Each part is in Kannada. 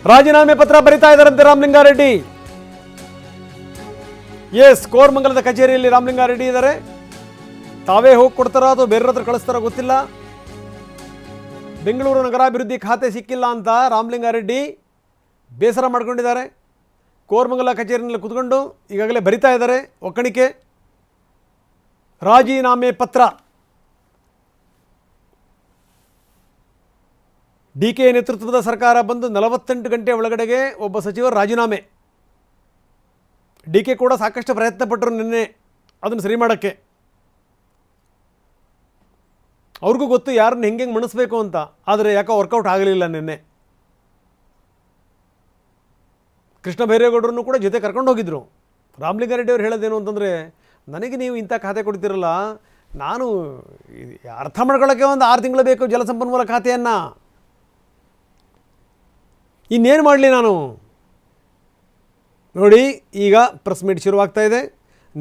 ರಾಜೀನಾಮೆ ಪತ್ರ ಬರಿತಾ ಇದ್ದಾರಂತೆ ರಾಮಲಿಂಗಾರೆಡ್ಡಿ. ಎಸ್, ಕೋರಮಂಗಲದ ಕಚೇರಿಯಲ್ಲಿ ರಾಮಲಿಂಗಾರೆಡ್ಡಿ ಇದ್ದಾರೆ. ತಾವೇ ಹೋಗಿ ಕೊಡ್ತಾರೋ ಅಥವಾ ಬೇರೆಯವ್ರ ಹತ್ರ ಕಳಿಸ್ತಾರೋ ಗೊತ್ತಿಲ್ಲ. ಬೆಂಗಳೂರು ನಗರಾಭಿವೃದ್ಧಿ ಖಾತೆ ಸಿಕ್ಕಿಲ್ಲ ಅಂತ ರಾಮಲಿಂಗಾರೆಡ್ಡಿ ಬೇಸರ ಮಾಡ್ಕೊಂಡಿದ್ದಾರೆ. ಕೋರಮಂಗಲ ಕಚೇರಿಯಲ್ಲಿ ಕೂತ್ಕೊಂಡು ಈಗಾಗಲೇ ಬರಿತಾ ಇದ್ದಾರೆ ಒಕ್ಕಣಿಕೆ ರಾಜೀನಾಮೆ ಪತ್ರ. ಡಿಕೆ ನೇತೃತ್ವದ ಸರ್ಕಾರ ಬಂದು 48 ಗಂಟೆ ಒಳಗಡೆಗೆ ಒಬ್ಬ ಸಚಿವರು ರಾಜೀನಾಮೆ. ಡಿಕೆ ಕೂಡ ಸಾಕಷ್ಟು ಪ್ರಯತ್ನ ಪಟ್ಟರು ನಿನ್ನೆ ಅದನ್ನು ಸರಿ ಮಾಡೋಕ್ಕೆ. ಅವ್ರಿಗೂ ಗೊತ್ತು ಯಾರನ್ನ ಹೆಂಗೆ ಮಣಿಸ್ಬೇಕು ಅಂತ, ಆದರೆ ಯಾಕೋ ವರ್ಕೌಟ್ ಆಗಲಿಲ್ಲ. ನಿನ್ನೆ ಕೃಷ್ಣ ಬೈರೇಗೌಡರನ್ನು ಕೂಡ ಜೊತೆ ಕರ್ಕೊಂಡು ಹೋಗಿದ್ರು. ರಾಮಲಿಂಗಾರೆಡ್ಡಿ ಅವ್ರು ಹೇಳೋದೇನು ಅಂತಂದರೆ, ನನಗೆ ನೀವು ಇಂಥ ಖಾತೆ ಕೊಡ್ತಿರಲ್ಲ, ನಾನು ಅರ್ಥ ಮಾಡ್ಕೊಳ್ಳೋಕ್ಕೆ ಒಂದು 6 ತಿಂಗಳು ಬೇಕು ಜಲಸಂಪನ್ಮೂಲ ಖಾತೆಯನ್ನು, ಇನ್ನೇನು ಮಾಡಲಿ ನಾನು. ನೋಡಿ, ಈಗ ಪ್ರೆಸ್ ಮೀಟ್ ಶುರುವಾಗ್ತಾ ಇದೆ.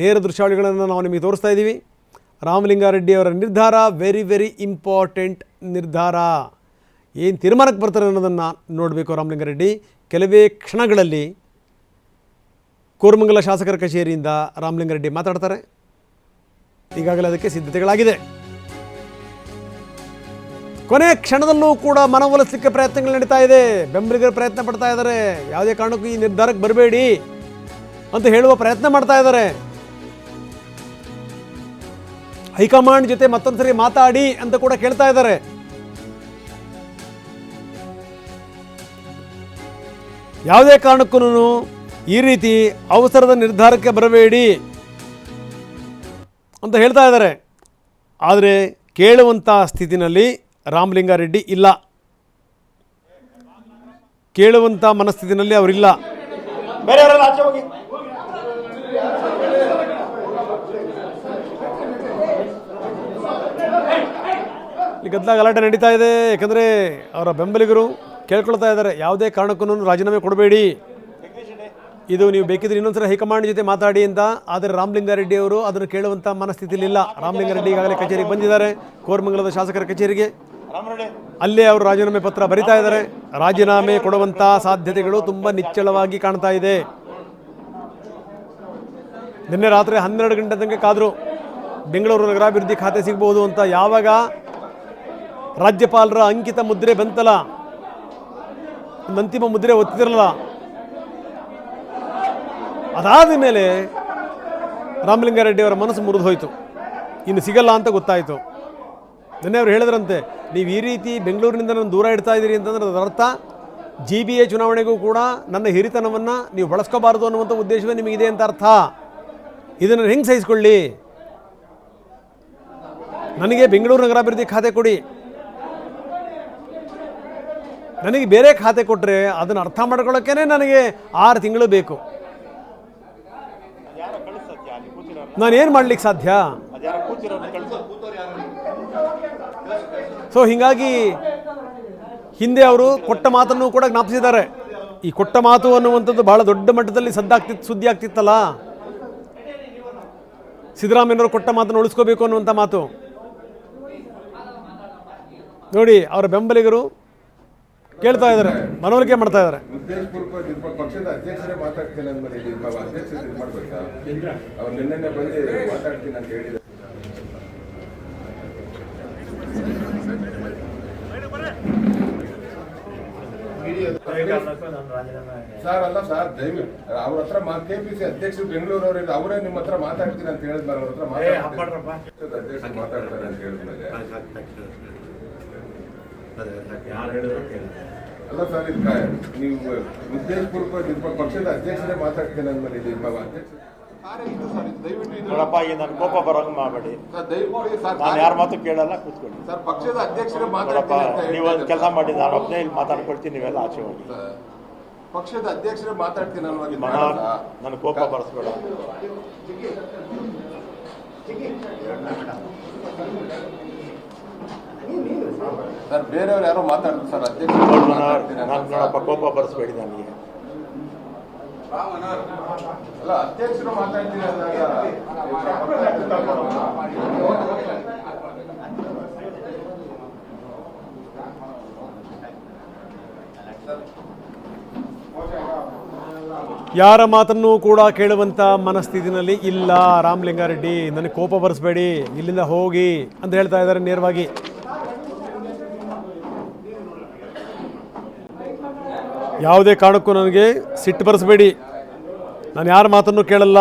ನೇರ ದೃಶ್ಯಾವಳಿಗಳನ್ನು ನಾವು ನಿಮಗೆ ತೋರಿಸ್ತಾ ಇದ್ದೀವಿ. ರಾಮಲಿಂಗಾರೆಡ್ಡಿ ಅವರ ನಿರ್ಧಾರ ವೆರಿ ವೆರಿ ಇಂಪಾರ್ಟೆಂಟ್ ನಿರ್ಧಾರ. ಏನು ತೀರ್ಮಾನಕ್ಕೆ ಬರ್ತಾರೆ ಅನ್ನೋದನ್ನು ನೋಡಬೇಕು. ರಾಮಲಿಂಗಾರೆಡ್ಡಿ ಕೆಲವೇ ಕ್ಷಣಗಳಲ್ಲಿ ಕೋರಮಂಗಲ ಶಾಸಕರ ಕಚೇರಿಯಿಂದ ರಾಮಲಿಂಗಾರೆಡ್ಡಿ ಮಾತಾಡ್ತಾರೆ. ಈಗಾಗಲೇ ಅದಕ್ಕೆ ಸಿದ್ಧತೆಗಳಾಗಿದೆ. ಕೊನೆ ಕ್ಷಣದಲ್ಲೂ ಕೂಡ ಮನವೊಲಿಸಲಿಕ್ಕೆ ಪ್ರಯತ್ನಗಳು ನಡೀತಾ ಇದೆ. ಬೆಂಬಲಿಗರು ಪ್ರಯತ್ನ ಪಡ್ತಾ ಇದ್ದಾರೆ. ಯಾವುದೇ ಕಾರಣಕ್ಕೂ ಈ ನಿರ್ಧಾರಕ್ಕೆ ಬರಬೇಡಿ ಅಂತ ಹೇಳುವ ಪ್ರಯತ್ನ ಮಾಡ್ತಾ ಇದ್ದಾರೆ. ಹೈಕಮಾಂಡ್ ಜೊತೆ ಮತ್ತೊಂದ್ಸರಿ ಮಾತಾಡಿ ಅಂತ ಕೂಡ ಕೇಳ್ತಾ ಇದ್ದಾರೆ. ಯಾವುದೇ ಕಾರಣಕ್ಕೂ ಈ ರೀತಿ ಅವಸರದ ನಿರ್ಧಾರಕ್ಕೆ ಬರಬೇಡಿ ಅಂತ ಹೇಳ್ತಾ ಇದ್ದಾರೆ. ಆದರೆ ಕೇಳುವಂಥ ಸ್ಥಿತಿನಲ್ಲಿ ರಾಮಲಿಂಗಾರೆಡ್ಡಿ ಇಲ್ಲ, ಕೇಳುವಂಥ ಮನಸ್ಥಿತಿನಲ್ಲಿ ಅವರಿಲ್ಲ. ಇಲ್ಲಿ ಗದ್ದಲ ಗಲಾಟೆ ನಡೀತಾ ಇದೆ. ಯಾಕಂದರೆ ಅವರ ಬೆಂಬಲಿಗರು ಕೇಳ್ಕೊಳ್ತಾ ಇದ್ದಾರೆ, ಯಾವುದೇ ಕಾರಣಕ್ಕೂ ರಾಜೀನಾಮೆ ಕೊಡಬೇಡಿ, ಇದು ನೀವು ಬೇಕಿದ್ರೆ ಇನ್ನೊಂದ್ಸಲ ಹೈಕಮಾಂಡ್ ಜೊತೆ ಮಾತಾಡಿ ಅಂತ. ಆದರೆ ರಾಮಲಿಂಗಾರೆಡ್ಡಿ ಅವರು ಅದನ್ನು ಕೇಳುವಂಥ ಮನಸ್ಥಿತಿಲಿಲ್ಲ. ರಾಮಲಿಂಗಾರೆಡ್ಡಿ ಈಗಾಗಲೇ ಕಚೇರಿಗೆ ಬಂದಿದ್ದಾರೆ, ಕೋರಮಂಗಲದ ಶಾಸಕರ ಕಚೇರಿಗೆ. ಅಲ್ಲೇ ಅವರು ರಾಜೀನಾಮೆ ಪತ್ರ ಬರಿತಾ ಇದ್ದಾರೆ. ರಾಜೀನಾಮೆ ಕೊಡುವಂಥ ಸಾಧ್ಯತೆಗಳು ತುಂಬ ನಿಚ್ಚಳವಾಗಿ ಕಾಣ್ತಾ ಇದೆ. ನಿನ್ನೆ ರಾತ್ರಿ 12 ಗಂಟೆ ತನಕ ಕಾದರು ಬೆಂಗಳೂರು ನಗರಾಭಿವೃದ್ಧಿ ಖಾತೆ ಸಿಗಬಹುದು ಅಂತ. ಯಾವಾಗ ರಾಜ್ಯಪಾಲರ ಅಂಕಿತ ಮುದ್ರೆ ಬಂತಲ್ಲ, ಒಂದು ಅಂತಿಮ ಮುದ್ರೆ ಒತ್ತಿರಲ್ಲ, ಅದಾದ ಮೇಲೆ ರಾಮಲಿಂಗಾರೆಡ್ಡಿ ಅವರ ಮನಸ್ಸು ಮುರಿದು ಹೋಯಿತು. ಇನ್ನು ಸಿಗಲ್ಲ ಅಂತ ಗೊತ್ತಾಯಿತು. ನಿನ್ನೆ ಅವರು ಹೇಳಿದ್ರಂತೆ, ನೀವು ಈ ರೀತಿ ಬೆಂಗಳೂರಿನಿಂದ ನಾನು ದೂರ ಇಡ್ತಾ ಇದ್ದೀರಿ ಅಂತಂದ್ರೆ ಅದರ ಅರ್ಥ GBA ಚುನಾವಣೆಗೂ ಕೂಡ ನನ್ನ ಹಿರಿತನವನ್ನು ನೀವು ಬಳಸ್ಕೋಬಾರ್ದು ಅನ್ನುವಂಥ ಉದ್ದೇಶವೇ ನಿಮಗಿದೆ ಅಂತ ಅರ್ಥ. ಇದನ್ನು ಹೆಂಗೆ ಸಹಿಸ್ಕೊಳ್ಳಿ? ನನಗೆ ಬೆಂಗಳೂರು ನಗರಾಭಿವೃದ್ಧಿ ಖಾತೆ ಕೊಡಿ, ನನಗೆ ಬೇರೆ ಖಾತೆ ಕೊಟ್ಟರೆ ಅದನ್ನು ಅರ್ಥ ಮಾಡ್ಕೊಳ್ಳೋಕ್ಕೇ ನನಗೆ 6 ತಿಂಗಳು ಬೇಕು. ನಾನೇನು ಮಾಡ್ಲಿಕ್ಕೆ ಸಾಧ್ಯ? ಸೊ ಹೀಗಾಗಿ ಹಿಂದೆ ಅವರು ಕೊಟ್ಟ ಮಾತನ್ನು ಕೂಡ ಜ್ಞಾಪಿಸಿದ್ದಾರೆ. ಈ ಕೊಟ್ಟ ಮಾತು ಅನ್ನುವಂಥದ್ದು ಬಹಳ ದೊಡ್ಡ ಮಟ್ಟದಲ್ಲಿ ಸುದ್ದಿ ಆಗ್ತಿತ್ತಲ್ಲ. ಸಿದ್ದರಾಮಯ್ಯನವರು ಕೊಟ್ಟ ಮಾತನ್ನು ಉಳಿಸ್ಕೋಬೇಕು ಅನ್ನುವಂಥ ಮಾತು. ನೋಡಿ, ಅವರ ಬೆಂಬಲಿಗರು ಕೇಳ್ತಾ ಇದ್ದಾರೆ, ಮನವರಿಕೆ ಮಾಡ್ತಾ ಇದ್ದಾರೆ. ಪಕ್ಷದ ಅಧ್ಯಕ್ಷರೇ ಮಾತಾಡ್ತೀನಿ ಅಂದ್ಮೇಲೆ ಅಧ್ಯಕ್ಷರು ಇದು ಮಾಡ್ಬೇಕಾ? ಅವ್ರು ನಿನ್ನೆ ಬಂದು ಮಾತಾಡ್ತೀನಿ ಅಂತ ಹೇಳಿದ್ದಾರೆ. ಸರ್ ಅಲ್ಲ ಸರ್, ದಯವಿಟ್ಟು ಅವ್ರ ಹತ್ರ KPC ಅಧ್ಯಕ್ಷರು ಬೆಂಗಳೂರವ್ರಿಗೆ ಅವರೇ ನಿಮ್ಮ ಹತ್ರ ಮಾತಾಡ್ತೀನಿ ಅಂತ ಹೇಳಿದ್ಮೇಲೆ ಅವ್ರ ಹತ್ರ ಅಧ್ಯಕ್ಷರು ಮಾತಾಡ್ತಾರೆ ಅಂತ ಹೇಳಿದ್ಮೇಲೆ ಅಲ್ಲ ಸರ್, ಇದು ನೀವು ಉದ್ದೇಶಪೂರ್ವಕ ಪಕ್ಷದ ಅಧ್ಯಕ್ಷರೇ ಮಾತಾಡ್ತೀನಿ ಅಂದ್ಮೇಲೆ ಅಧ್ಯಕ್ಷ ನೋಡಪ್ಪ, ಈಗ ನನ್ನ ಕೋಪ ಬರೋಂಗ್ ಮಾಡಬೇಡಿ. ನಾನು ಯಾರ ಮಾತು ಕೇಳಲ್ಲ, ಕೂತ್ಕೊಳ್ಳಿ. ಸರ್, ಪಕ್ಷದ ಅಧ್ಯಕ್ಷರೇ ನೋಡಪ್ಪ, ನೀವೊಂದು ಕೆಲಸ ಮಾಡಿ, ನಾನು ಒಬ್ಬನೇ ಇಲ್ಲಿ ಮಾತಾಡ್ಕೊಳ್ತೀನಿ, ನೀವೆಲ್ಲ ಆಚೆ ಹೋಗಿ. ಪಕ್ಷದ ಅಧ್ಯಕ್ಷರೇ ಮಾತಾಡ್ತೀನಿ ಅನ್ನೋದು ನನ್ನ ಕೋಪ ಬರೆಸ್ಬೇಡ. ಸರ್, ಬೇರೆಯವ್ರು ಯಾರೋ ಮಾತಾಡ್ತಾರೆ ಸರ್, ಅಧ್ಯಕ್ಷರು ನಾನು ನೋಡಪ್ಪ, ಕೋಪ ಬರೆಸ್ಬೇಡಿ ನನಗೆ. ಅಲ್ಲ, ಅಧ್ಯಕ್ಷರು ಮಾತಾಡ್ತೀನಿ ಅಂದಾಗ ಯಾರ ಮಾತನ್ನು ಕೂಡ ಕೇಳುವಂಥ ಮನಸ್ಥಿತಿನಲ್ಲಿ ಇಲ್ಲ ರಾಮಲಿಂಗಾರೆಡ್ಡಿ. ನನಗೆ ಕೋಪ ಬರಿಸಬೇಡಿ, ಇಲ್ಲಿಂದ ಹೋಗಿ ಅಂತ ಹೇಳ್ತಾ ಇದ್ದಾರೆ ನೇರವಾಗಿ. ಯಾವುದೇ ಕಾರಣಕ್ಕೂ ನನಗೆ ಸಿಟ್ಟು ಬರಿಸಬೇಡಿ, ನಾನು ಯಾರ ಮಾತನ್ನು ಕೇಳಲ್ಲ.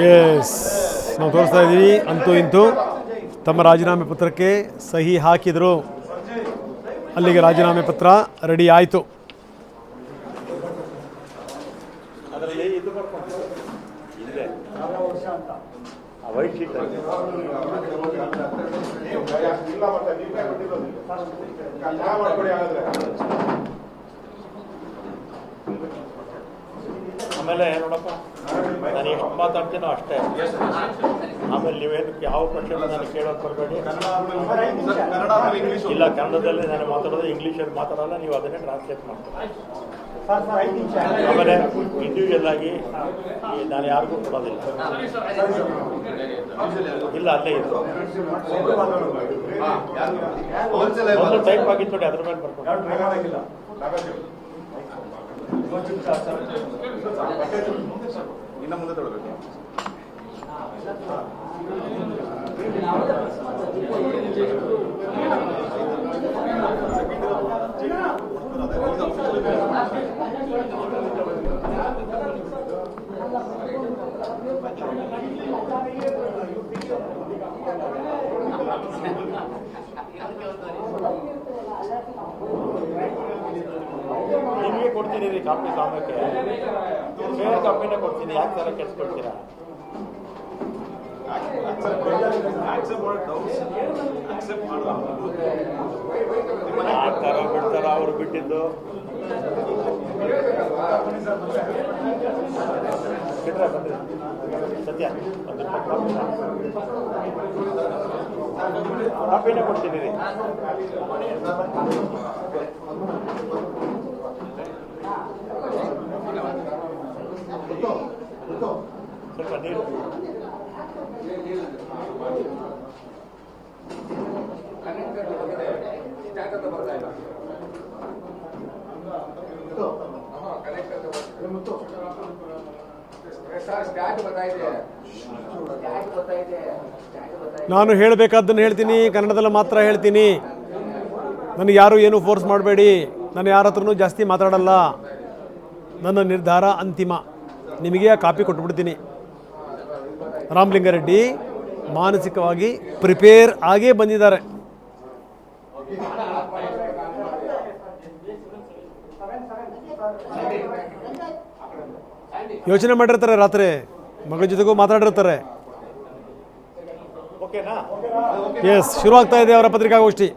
ಎಸ್, ನಾವು ತೋರಿಸ್ತಾ ಇದ್ದೀವಿ. ಅಂತೂ ಇಂತೂ ತಮ್ಮ ರಾಜೀನಾಮೆ ಪತ್ರಕ್ಕೆ ಸಹಿ ಹಾಕಿದರು. ಅಲ್ಲಿಗೆ ರಾಜೀನಾಮೆ ಪತ್ರ ರೆಡಿ ಆಯಿತು. ಅದರಲ್ಲಿ ಇದು ಬರ್ಕೊಂಡು ಇಲ್ಲೇ ವೈಟ್ ಶೀಟ್ ಆಮೇಲೆ ನೋಡಪ್ಪ, ನಾನು ಎಷ್ಟು ಮಾತಾಡ್ತೀನೋ ಅಷ್ಟೇ. ಆಮೇಲೆ ನೀವೇನು ಯಾವ ಪ್ರಶ್ನೆ ನಾನು ಕೇಳೋದು ಬರಬೇಡಿ. ಇಲ್ಲ, ಕನ್ನಡದಲ್ಲಿ ನಾನು ಮಾತಾಡೋದು, ಇಂಗ್ಲೀಷಲ್ಲಿ ಮಾತಾಡೋಲ್ಲ. ನೀವು ಅದನ್ನೇ ಟ್ರಾನ್ಸ್ಲೇಟ್ ಮಾಡ್ತೀರಿ. ಆಮೇಲೆ ಇಂಡಿವಿಜುವಲ್ ಆಗಿ ನಾನು ಯಾರಿಗೂ ಕೊಡೋದಿಲ್ಲ. ಇಲ್ಲ, ಅಲ್ಲೇ ಇತ್ತು ಒಂದು ಟೈಪ್ ಆಗಿತ್ತು ನೋಡಿ, ಅದ್ರ ಮೇಲೆ ಬರ್ಕೊಂಡು ಇನ್ನು ಮುಂದೆ ತೊಡಬೇಕು. ನಿಮಗೆ ಕೊಡ್ತೀನಿ ರೀ ಕಾಪಿ ಸಾಮಕ್ಕೆ, ಬೇರೆ ಕಾಪಿನೇ ಕೊಡ್ತೀನಿ. ಯಾಕೆ ಥರ ಕೆಲ್ಸ್ಕೊಳ್ತೀರಾ? ಆಗ್ತಾರ ಬಿಡ್ತಾರ, ಅವ್ರು ಬಿಟ್ಟಿದ್ದು ಬಿಟ್ರೆ ಬನ್ರಿ ಸತ್ಯ. ಒಂದು ಕಾಪಿನೇ ಕೊಡ್ತೀನಿ ರೀ. ಸ್ವಲ್ಪ ನೀರು ನಾನು ಹೇಳಬೇಕಾದ್ದನ್ನು ಹೇಳ್ತೀನಿ, ಕನ್ನಡದಲ್ಲಿ ಮಾತ್ರ ಹೇಳ್ತೀನಿ. ನನಗೆ ಯಾರು ಏನು ಫೋರ್ಸ್ ಮಾಡಬೇಡಿ. ನಾನು ಯಾರ ಹತ್ರನೂ ಜಾಸ್ತಿ ಮಾತಾಡಲ್ಲ. ನನ್ನ ನಿರ್ಧಾರ ಅಂತಿಮ. ನಿಮಗೆ ಆ ಕಾಪಿ ಕೊಟ್ಬಿಡ್ತೀನಿ. ರಾಮಲಿಂಗಾರೆಡ್ಡಿ ಮಾನಸಿಕವಾಗಿ ಪ್ರಿಪೇರ್ ಆಗೇ ಬಂದಿದ್ದಾರೆ. ಯೋಚನೆ ಮಾಡಿರ್ತಾರೆ, ರಾತ್ರಿ ಮಗನ ಜೊತೆಗೂ ಮಾತಾಡಿರ್ತಾರೆ. ಓಕೆನಾ? ಎಸ್, ಶುರು ಆಗ್ತಾ ಇದೆ ಅವರ ಪತ್ರಿಕಾಗೋಷ್ಠಿ.